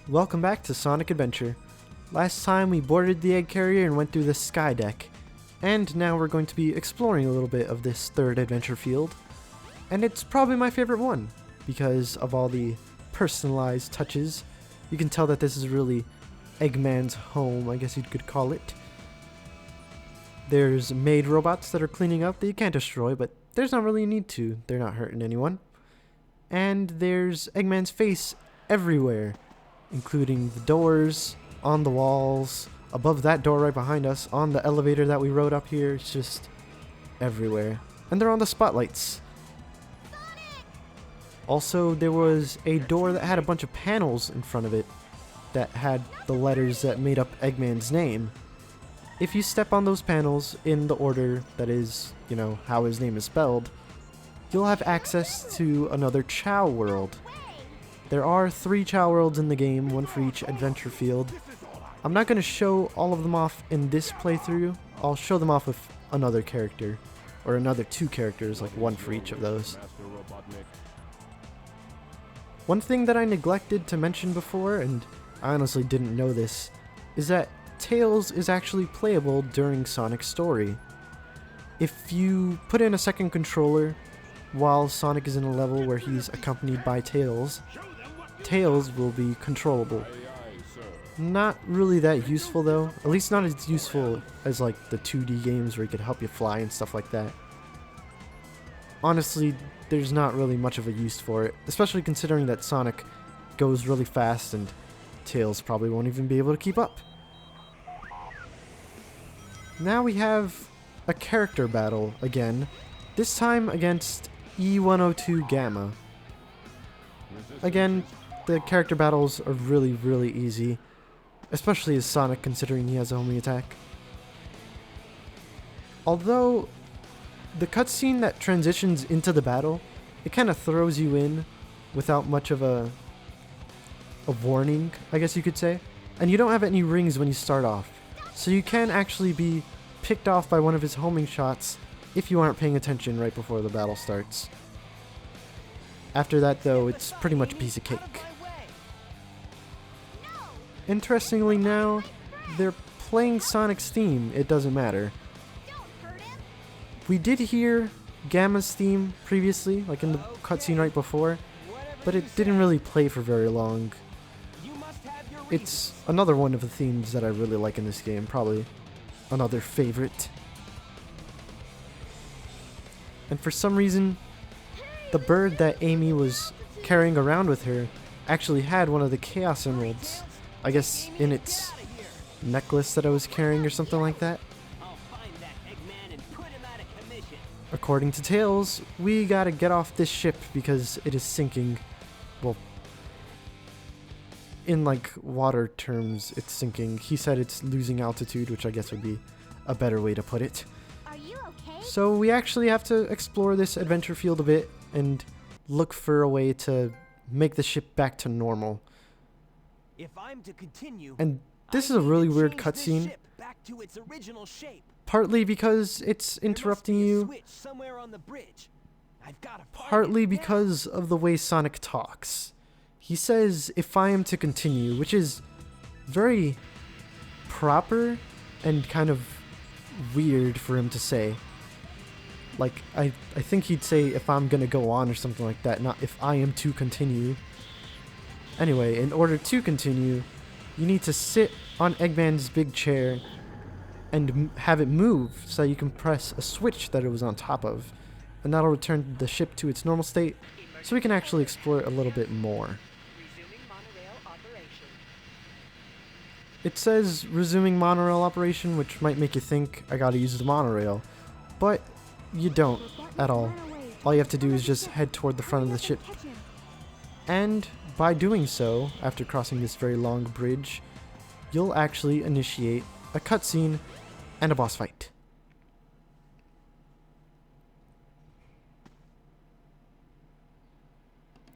Welcome back to Sonic Adventure. Last time we boarded the egg carrier and went through the sky deck, and now we're going to be exploring a little bit of this third adventure field, and it's probably my favorite one because of all the personalized touches. You can tell that this is really Eggman's home, I guess you could call it. There's maid robots that are cleaning up that you can't destroy, but there's not really a need to. They're not hurting anyone. And there's Eggman's face everywhere, including the doors, on the walls, above that door right behind us, on the elevator that we rode up here. It's just everywhere. And they're on the spotlights. Also, there was a door that had a bunch of panels in front of it that had the letters that made up Eggman's name. If you step on those panels in the order that is, you know, how his name is spelled, you'll have access to another Chow world. There are 3 Chow worlds in the game, one for each adventure field. I'm not going to show all of them off in this playthrough. I'll show them off with another character, or another 2 characters, like one for each of those. One thing that I neglected to mention before, and I honestly didn't know this, is that Tails is actually playable during Sonic's story. If you put in a second controller while Sonic is in a level where he's accompanied by Tails, Tails will be controllable. Not really that useful though, at least not as useful as like the 2D games where he could help you fly and stuff like that. Honestly, there's not really much of a use for it, especially considering that Sonic goes really fast and Tails probably won't even be able to keep up. Now we have a character battle again, this time against E102 Gamma. Again, the character battles are really easy, especially as Sonic, considering he has a homing attack. Although the cutscene that transitions into the battle, it kind of throws you in without much of a warning, I guess you could say. And you don't have any rings when you start off, so you can actually be picked off by one of his homing shots if you aren't paying attention right before the battle starts. After that though, it's pretty much a piece of cake. Interestingly now, they're playing Sonic's theme, it doesn't matter. We did hear Gamma's theme previously, like in the cutscene right before, but it didn't really play for very long. It's another one of the themes that I really like in this game, probably another favorite. And for some reason, the bird that Amy was carrying around with her actually had one of the Chaos Emeralds, I guess in its necklace that I was carrying or something like that. According to Tails, we gotta get off this ship because it is sinking. Well, in like water terms, it's sinking. He said it's losing altitude, which I guess would be a better way to put it. Are you okay? So we actually have to explore this adventure field a bit and look for a way to make the ship back to normal. If I'm to continue, and this is a really weird cutscene, partly because it's interrupting you, partly because of the way Sonic talks. He says, "If I am to continue," which is very proper and kind of weird for him to say. Like, I think he'd say, "if I'm gonna go on," or something like that, not "if I am to continue." Anyway, in order to continue, you need to sit on Eggman's big chair and have it move so you can press a switch that it was on top of, and that'll return the ship to its normal state so we can actually explore it a little bit more. It says resuming monorail operation, which might make you think I gotta use the monorail, but you don't at all. All you have to do is just head toward the front of the ship. And by doing so, after crossing this very long bridge, you'll actually initiate a cutscene and a boss fight.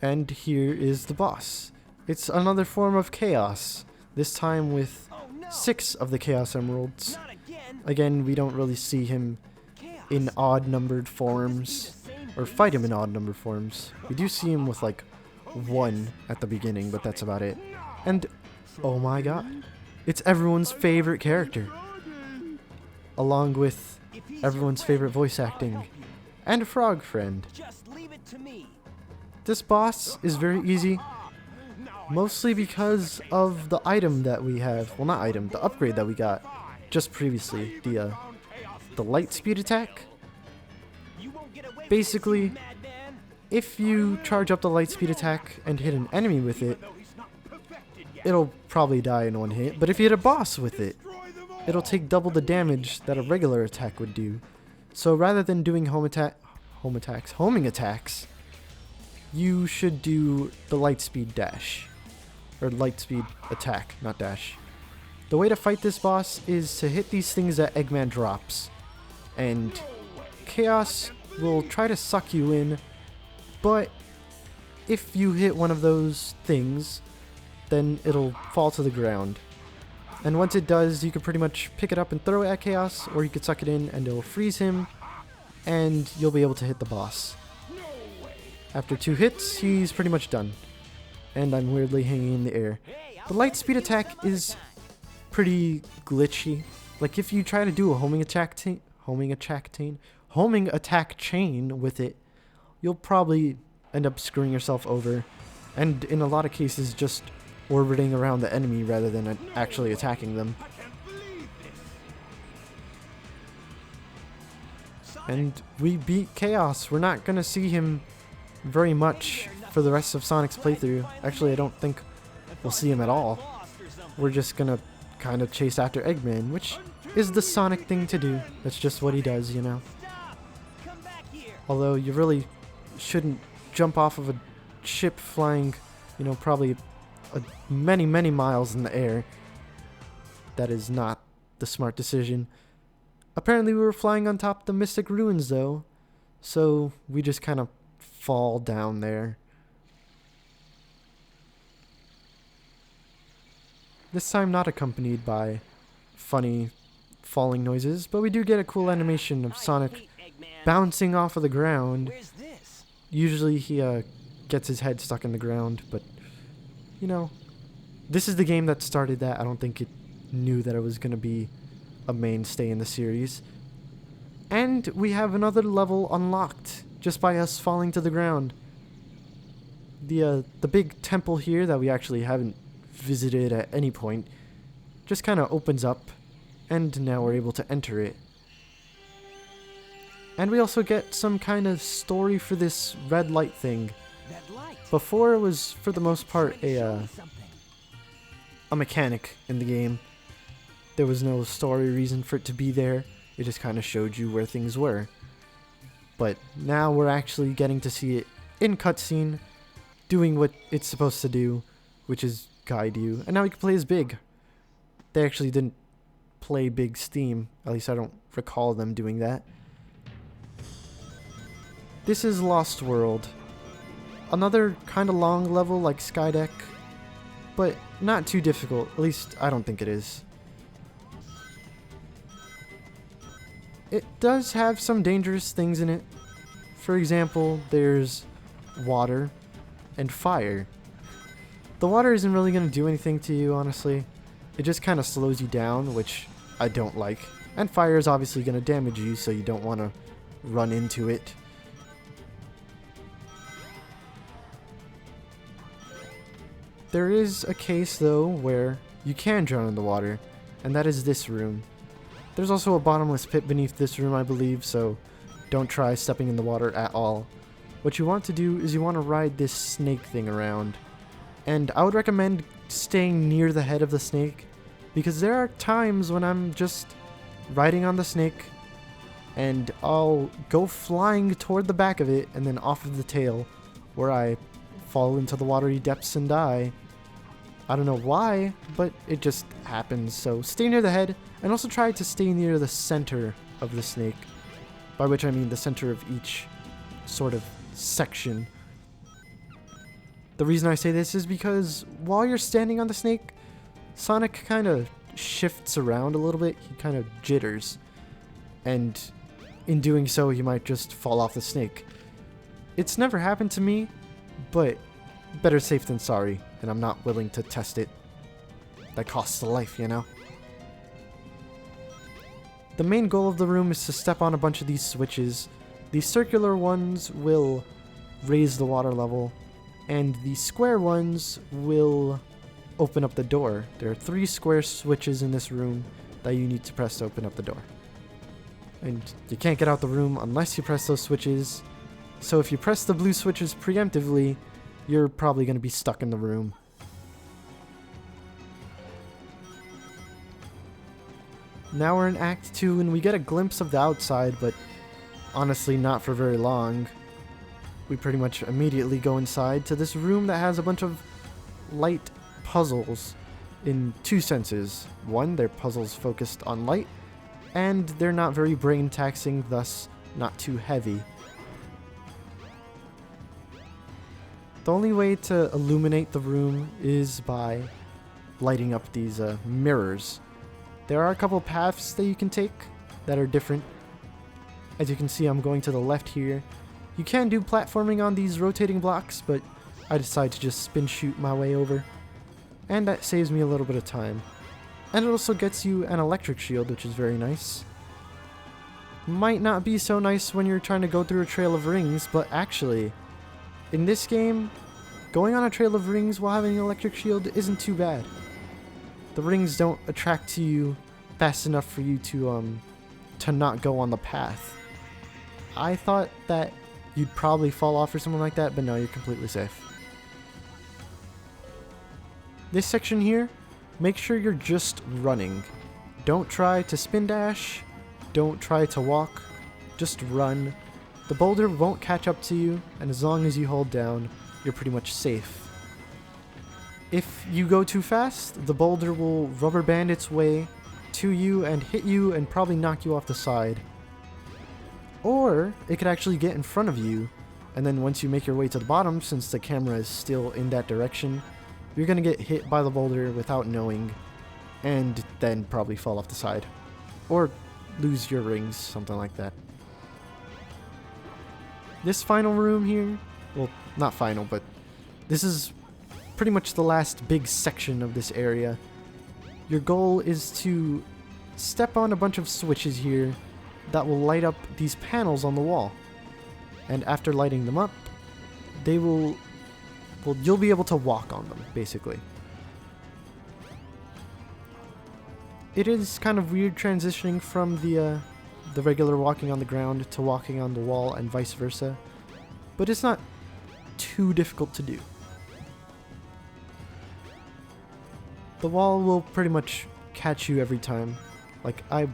And here is the boss. It's another form of chaos, this time with 6 of the Chaos Emeralds. Again, we don't really see him in odd-numbered forms, or fight him in odd-numbered forms. We do see him with like 1 at the beginning, but that's about it. And oh my god, it's everyone's favorite character, along with everyone's favorite voice acting and a frog friend. Just leave it to me. This boss is very easy, mostly because of the item that we have. Well, not item, the upgrade that we got just previously, the light speed attack. Basically, if you charge up the light speed attack and hit an enemy with it, it'll probably die in one hit, but if you hit a boss with it, it'll take double the damage that a regular attack would do. So rather than doing homing attacks, you should do the light speed dash. Or light speed attack, not dash. The way to fight this boss is to hit these things that Eggman drops. And Chaos will try to suck you in, but if you hit one of those things, then it'll fall to the ground. And once it does, you can pretty much pick it up and throw it at Chaos, or you could suck it in and it'll freeze him, and you'll be able to hit the boss. After 2 hits, he's pretty much done. And I'm weirdly hanging in the air. The light speed attack is pretty glitchy. Like if you try to do a homing attack chain with it, you'll probably end up screwing yourself over, and in a lot of cases just orbiting around the enemy rather than actually attacking them. And we beat Chaos. We're not gonna see him very much for the rest of Sonic's playthrough. Actually, I don't think we'll see him at all. We're just gonna kind of chase after Eggman, which is the Sonic thing to do. That's just what he does, you know. Although you really shouldn't jump off of a ship flying, you know, probably many, many miles in the air. That is not the smart decision. Apparently we were flying on top of the Mystic Ruins though, so we just kind of fall down there. This time not accompanied by funny falling noises, but we do get a cool animation of Sonic bouncing off of the ground. Usually he gets his head stuck in the ground, but you know, this is the game that started that. I don't think it knew that it was going to be a mainstay in the series. And we have another level unlocked just by us falling to the ground. The big temple here that we actually haven't visited at any point just kind of opens up, and now we're able to enter it. And we also get some kind of story for this red light thing. Before it was, for the most part, a mechanic in the game. There was no story reason for it to be there. It just kind of showed you where things were. But now we're actually getting to see it in cutscene, doing what it's supposed to do, which is guide you. And now we can play as Big. They actually didn't play Big's theme. At least I don't recall them doing that. This is Lost World. Another kind of long level like Skydeck, but not too difficult. At least I don't think it is. It does have some dangerous things in it. For example, there's water and fire. The water isn't really going to do anything to you, honestly. It just kind of slows you down, which I don't like. And fire is obviously going to damage you, so you don't want to run into it. There is a case, though, where you can drown in the water, and that is this room. There's also a bottomless pit beneath this room, I believe, so don't try stepping in the water at all. What you want to do is you want to ride this snake thing around. And I would recommend staying near the head of the snake, because there are times when I'm just riding on the snake, and I'll go flying toward the back of it, and then off of the tail, where I fall into the watery depths and die. I don't know why, but it just happens. So stay near the head, and also try to stay near the center of the snake, by which I mean the center of each sort of section. The reason I say this is because while you're standing on the snake, Sonic kind of shifts around a little bit. He kind of jitters, and in doing so, you might just fall off the snake. It's never happened to me, but better safe than sorry, and I'm not willing to test it. That costs a life, you know? The main goal of the room is to step on a bunch of these switches. The circular ones will raise the water level, and the square ones will open up the door. There are 3 square switches in this room that you need to press to open up the door. And you can't get out the room unless you press those switches. So if you press the blue switches preemptively, you're probably going to be stuck in the room. Now we're in Act 2 and we get a glimpse of the outside, but honestly not for very long. We pretty much immediately go inside to this room that has a bunch of light puzzles in 2 senses. One, they're puzzles focused on light, and they're not very brain taxing, thus not too heavy. The only way to illuminate the room is by lighting up these mirrors. There are a couple paths that you can take that are different. As you can see, I'm going to the left here. You can do platforming on these rotating blocks, but I decided to just spin shoot my way over. And that saves me a little bit of time. And it also gets you an electric shield, which is very nice. Might not be so nice when you're trying to go through a trail of rings, but actually, in this game, going on a trail of rings while having an electric shield isn't too bad. The rings don't attract to you fast enough for you to not go on the path. I thought that you'd probably fall off or something like that, but no, you're completely safe. This section here, make sure you're just running. Don't try to spin dash, don't try to walk, just run. The boulder won't catch up to you, and as long as you hold down, you're pretty much safe. If you go too fast, the boulder will rubber band its way to you and hit you and probably knock you off the side. Or it could actually get in front of you, and then once you make your way to the bottom, since the camera is still in that direction, you're gonna get hit by the boulder without knowing, and then probably fall off the side. Or lose your rings, something like that. This final room here, well, not final, but this is pretty much the last big section of this area. Your goal is to step on a bunch of switches here that will light up these panels on the wall. And after lighting them up, they will, well, you'll be able to walk on them, basically. It is kind of weird transitioning from the regular walking on the ground to walking on the wall and vice versa, but it's not too difficult to do. The wall will pretty much catch you every time. Like, I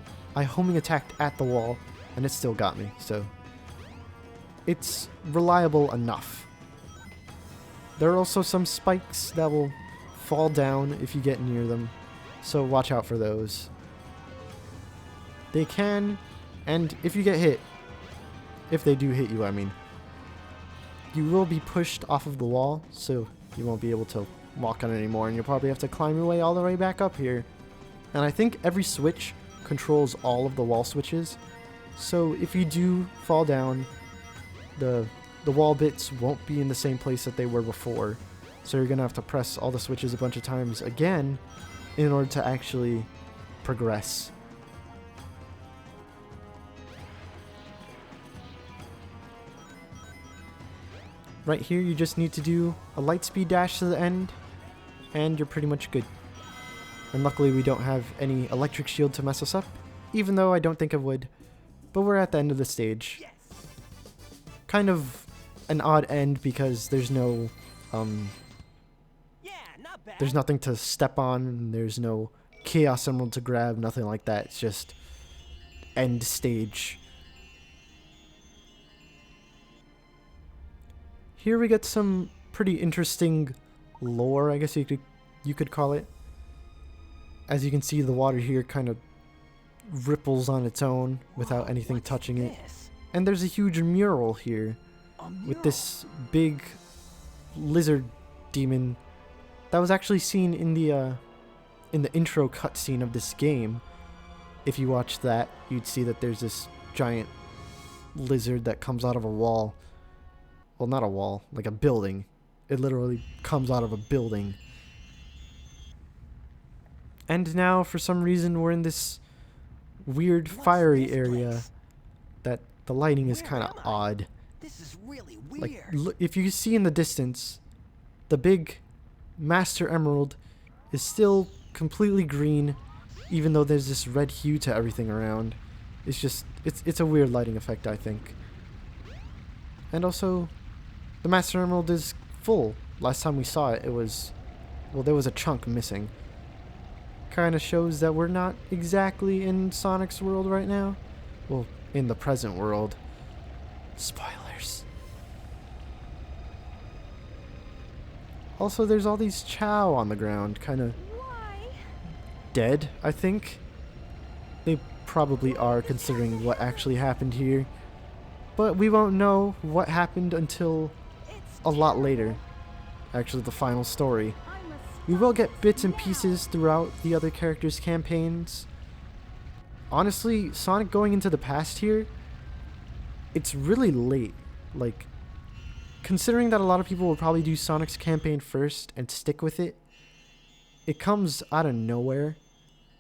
homing attacked at the wall, and it still got me, so it's reliable enough. There are also some spikes that will fall down if you get near them, so watch out for those. They can, and if you get hit, if they do hit you, I mean, you will be pushed off of the wall, so you won't be able to walk on it anymore, and you'll probably have to climb your way all the way back up here. And I think every switch controls all of the wall switches, so if you do fall down, the wall bits won't be in the same place that they were before, so you're gonna have to press all the switches a bunch of times again in order to actually progress. Right here, you just need to do a light speed dash to the end, and you're pretty much good. And luckily we don't have any electric shield to mess us up, even though I don't think it would. But we're at the end of the stage. Yes. Kind of an odd end because there's no, Yeah, not bad. there's nothing to step on, there's no Chaos Emerald to grab, nothing like that. It's just end stage. Here we get some pretty interesting lore, I guess you could call it. As you can see, the water here kind of ripples on its own without anything touching it. This? And there's a huge mural here A with mural. this big lizard demon that was actually seen in the intro cutscene of this game. If you watch that, you'd see that there's this giant lizard that comes out of a wall. Well, not a wall, like a building. It literally comes out of a building. And now, for some reason, we're in this weird fiery area that the lighting is kind of odd. This is really Like, weird. if you see in the distance, the big Master Emerald is still completely green, even though there's this red hue to everything around. It's just, it's a weird lighting effect, I think. And also, the Master Emerald is full. Last time we saw it, it was, well, there was a chunk missing. Kind of shows that we're not exactly in Sonic's world right now. Well, in the present world. Spoilers. Also, there's all these Chow on the ground, kind of Why? dead, I think. They probably are, considering what actually happened here. But we won't know what happened until It's a lot later. Actually, the final story. I must We will stop get bits and now. pieces throughout the other characters' campaigns. Honestly, Sonic going into the past here, it's really late. Like, considering that a lot of people will probably do Sonic's campaign first and stick with it, it comes out of nowhere.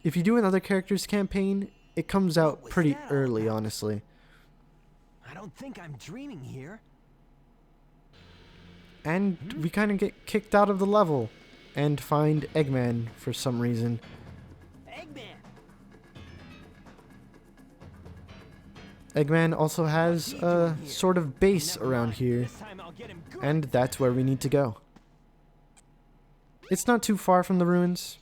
If you do another character's campaign, it comes out was pretty that all early, about? honestly. I don't think I'm dreaming here. And we kind of get kicked out of the level and find Eggman for some reason. Eggman. Eggman also has a sort of base Never around mind. here, This time I'll get him good. and that's where we need to go. It's not too far from the ruins.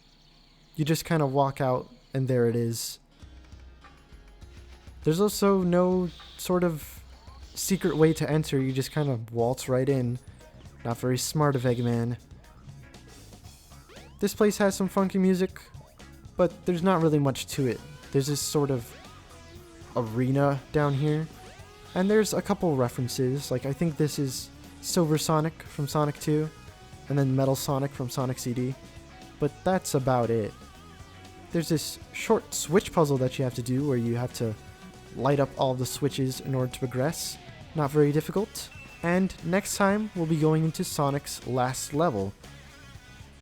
You just kind of walk out, and there it is. There's also no sort of secret way to enter. You just kind of waltz right in. Not very smart of Eggman. This place has some funky music, but there's not really much to it. There's this sort of arena down here, and there's a couple references. Like, I think this is Silver Sonic from Sonic 2, and then Metal Sonic from Sonic CD, but that's about it. There's this short switch puzzle that you have to do where you have to light up all the switches in order to progress. Not very difficult. And next time we'll be going into Sonic's last level,